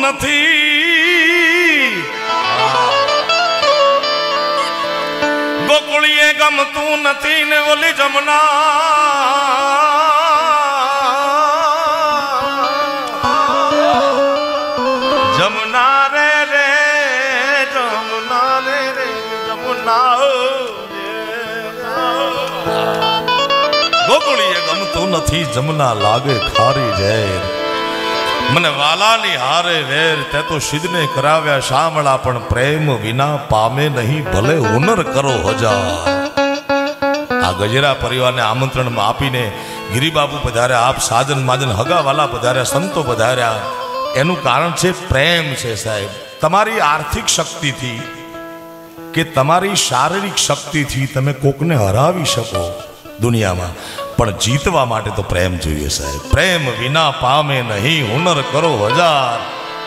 નથી, ગોકુળીએ ગમતું નથી ને ઓલી જમના જમના રે રે જમના રે રે જમના ગોકુળીએ ગમતું નથી, જમના લાગે ખારી ઝેર, મને વાલાની હારે વેર, તે તો સિદ્ધને કરાવ્યા શામળા, પણ પ્રેમ વિના પામે નહીં ભલે હુનર કરો હજાર. આ ગજેરા પરિવારને આમંત્રણ આપીને ગિરિબાબુ પધાર્યા, આપ સાજન માજન હગાવાલા પધાર્યા, સંતો પધાર્યા. એનું કારણ છે પ્રેમ છે સાહેબ. તમારી આર્થિક શક્તિથી કે તમારી શારીરિક શક્તિથી તમે કોકને હરાવી શકો દુનિયામાં, પણ જીતવા માટે તો પ્રેમ જોઈએ સાહેબ. પ્રેમ વિના પામે નહીં હુનર કરો હજાર,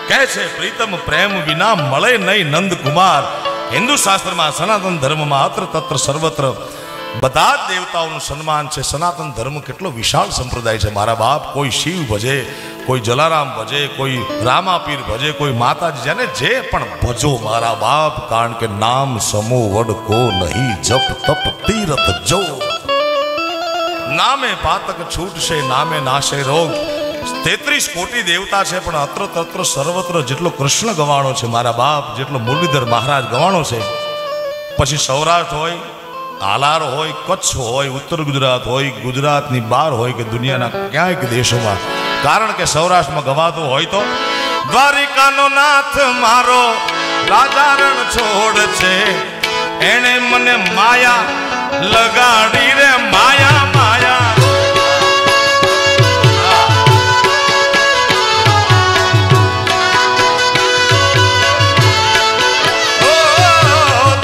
કહે છે પ્રીતમ પ્રેમ વિના મળે નહીં નંદકુમાર. હિન્દુ શાસ્ત્રમાં સનાતન ધર્મમાં અત્ર તત્ર સર્વત્ર બધા જ દેવતાઓનું સન્માન છે. સનાતન ધર્મ કેટલો વિશાળ સંપ્રદાય છે મારા બાપ. કોઈ શિવ ભજે, કોઈ જલારામ ભજે, કોઈ રામાપીર ભજે, કોઈ માતાજી, જેને જે પણ ભજો મારા બાપ, કારણ કે નામ સમો વડકો નહીં, જપ તપ તીરથ જો. નામે પાતક છૂટશે, નામે નાશે રોગ. 33 કોટી દેવતા છે, પણ અત્ર તત્ર સર્વત્ર જેટલો કૃષ્ણ ગવાણો છે મારા બાપ, જેટલો મુરલીધર મહારાજ ગવાણો છે. પછી સૌરાષ્ટ્ર હોય, આલાર હોય, કચ્છ હોય, ઉત્તર ગુજરાત હોય, ગુજરાતની બહાર હોય કે દુનિયાના ક્યાંક દેશોમાં, કારણ કે સૌરાષ્ટ્રમાં ગવાતું હોય તો દ્વારિકાનો નાથ મારો રાજા રણ છોડ છે, એને મને માયા લગાડી રે માયા માયા.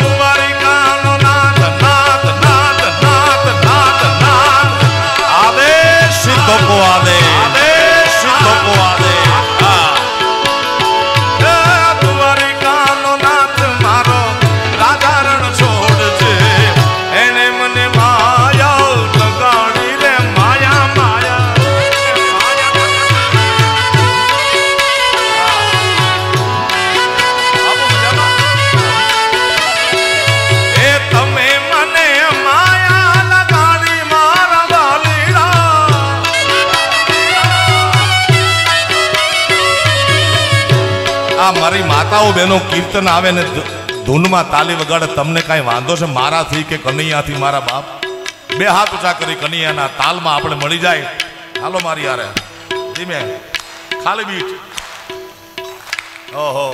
દ્વારિકાનો નાથ નાથ નાથ નાથ નાથ નાથ, આદેશ સિદ્ધો કો આદેશ સિદ્ધો કો આદેશ. દ્વારિકાનો નાથ મારો રાજા રણ છોડ છે, એને મને માયા લગાડી રે માયા માયા. એ તમે મને માયા લગાડી મારા વાલીડા, આ મારી માતાઓ બહેનો કીર્તન આવે ને ધૂનમાં તાલી વગાડે, તમને કાંઈ વાંધો છે મારાથી કે કનૈયાથી મારા બાપ? બે હાથ ઊંચા કરી કનૈયાના તાલમાં આપણે મળી જાય. હાલો મારી યારે ધીમે ખાલી બીટ. ઓહો,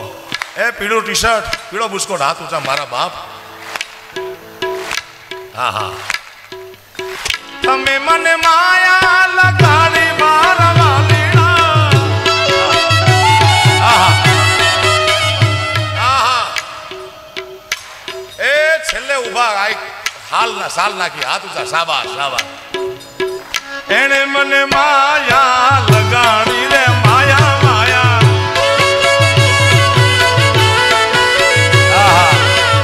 એ પીળું ટી શર્ટ, પીળો બુસ્કોટ, હાથ ઊંચા મારા બાપ. હા હા, તમે મને માયા લગાડી મારા વાલીડા. હા હા, એ છેલ્લે ઉભા સાલ નાખી, હાથ ઊંચા, શાબાશ શાબાશ. એને મને માયા લગાડી રે માયા માયા.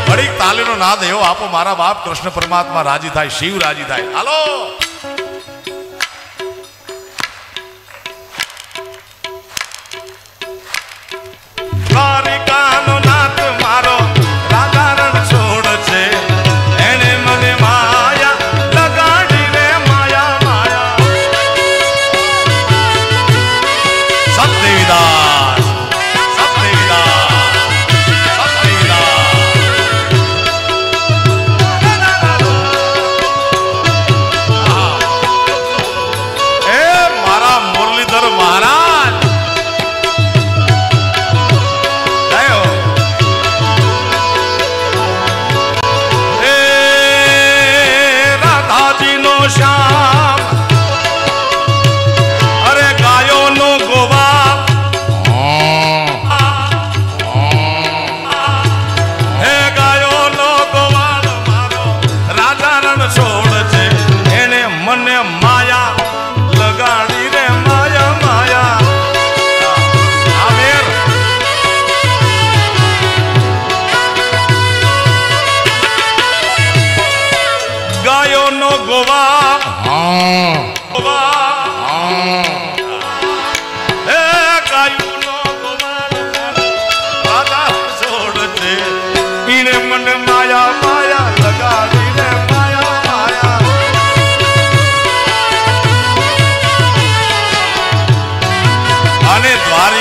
ઘડીક તાલીનો નાદ એવો આપો મારા બાપ, કૃષ્ણ પરમાત્મા રાજી થાય, શિવ રાજી થાય. હાલો. દ્વારિકાનો નાથ મારો રાજા રણ છોડ છે, એને મને માયા લગાડી રે માયા માયા. સતદેવીદાસ સતદેવીદાસ સતદેવીદાસ. એ મારા મુરલીધર મહારાજ શ્યામ, અરે ગાયો નો ગોવા, હે ગાયો નો ગોવાળ મારો રાજા રણ છોડ છે, એને મને માયા લગાડી રે માયા માયા.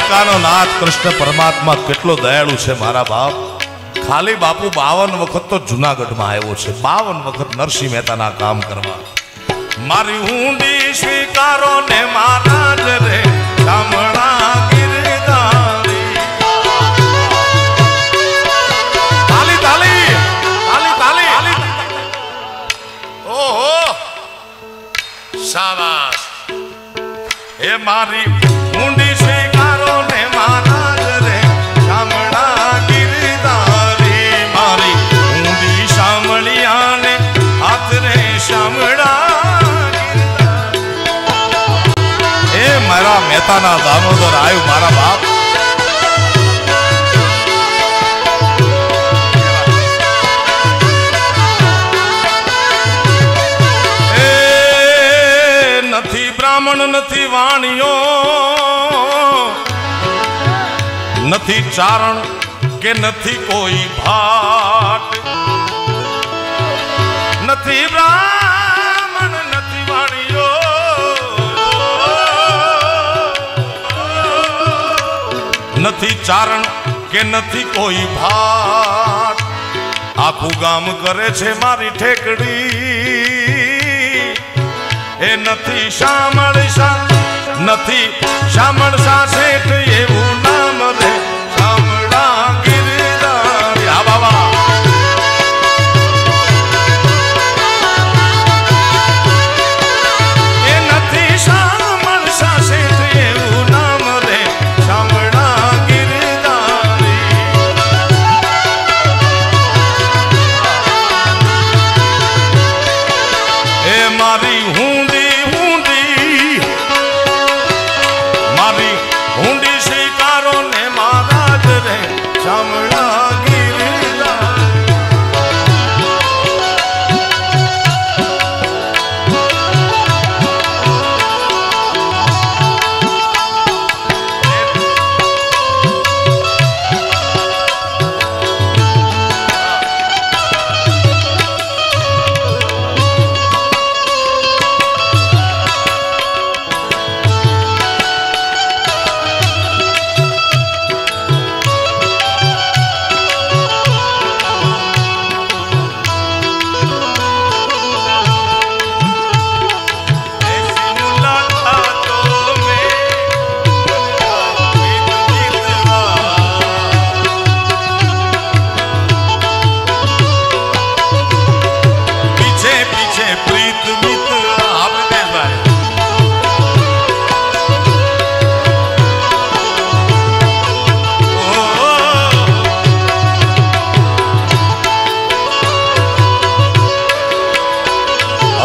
દ્વારિકાનો નાથ કૃષ્ણ પરમાત્મા કેટલો દયાળુ છે મારા બાપ. ખાલી બાપુ 52 વખત તો જુનાગઢમાં આવ્યો છે, 52 વખત નરસિંહ મહેતાના કામ કરવા. મારી ઊંડી સ્વીકારો ને મહારાજ રે શામળા ગિરધારી. તાલી તાલી તાલી તાલી. ઓહો શાબાશ. એ મારી ઊંડી સ્વીકારો ને મહારાજ રે શામળા ગિરધારી. મારી ઊંડી શામળિયા ને હાથ રે શામળા. મારા મહેતાના દામોદર આવ્યું મારા બાપ. એ નથી બ્રાહ્મણ નથી વાણિયો, નથી ચારણ કે નથી કોઈ ભાટ. નથી બ્રાહ્મણ નથી વાણિયો, નથી ચારણ કે નથી કોઈ ભાટ. આખું ગામ કરે છે મારી ઠેકડી. એ નથી શામળ શા, નથી શામળ શા શેઠ એવું નામ રે શામળા ગિરધારી. હા બાબા. એ નથી શામળ શા શેઠ એવું નામ રે શામળા ગિરધારી. એ મારી ઊંડી ઊંડી, મારી ઊંડી સ્વીકારો ને મહારાજ રે શામળા ગિરધારી.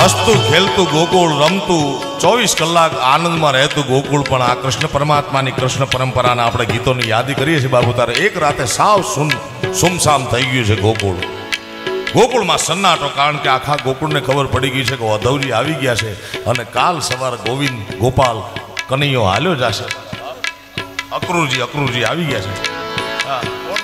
હસતું ખેલતું ગોકુળ, રમતું 24 કલાક આનંદમાં રહેતું ગોકુળ. પણ આ કૃષ્ણ પરમાત્માની કૃષ્ણ પરંપરાના આપણે ગીતોની યાદી કરીએ છીએ બાબુ. તારે એક રાતે સાવ સુમસામ થઈ ગયું છે ગોકુળ. ગોકુળમાં સન્નાટો, કારણ કે આખા ગોકુળને ખબર પડી ગઈ છે કે ઉદ્ધવજી આવી ગયા છે અને કાલ સવારે ગોવિંદ ગોપાલ કનૈયો હાલ્યો જશે. અક્રૂરજી આવી ગયા છે.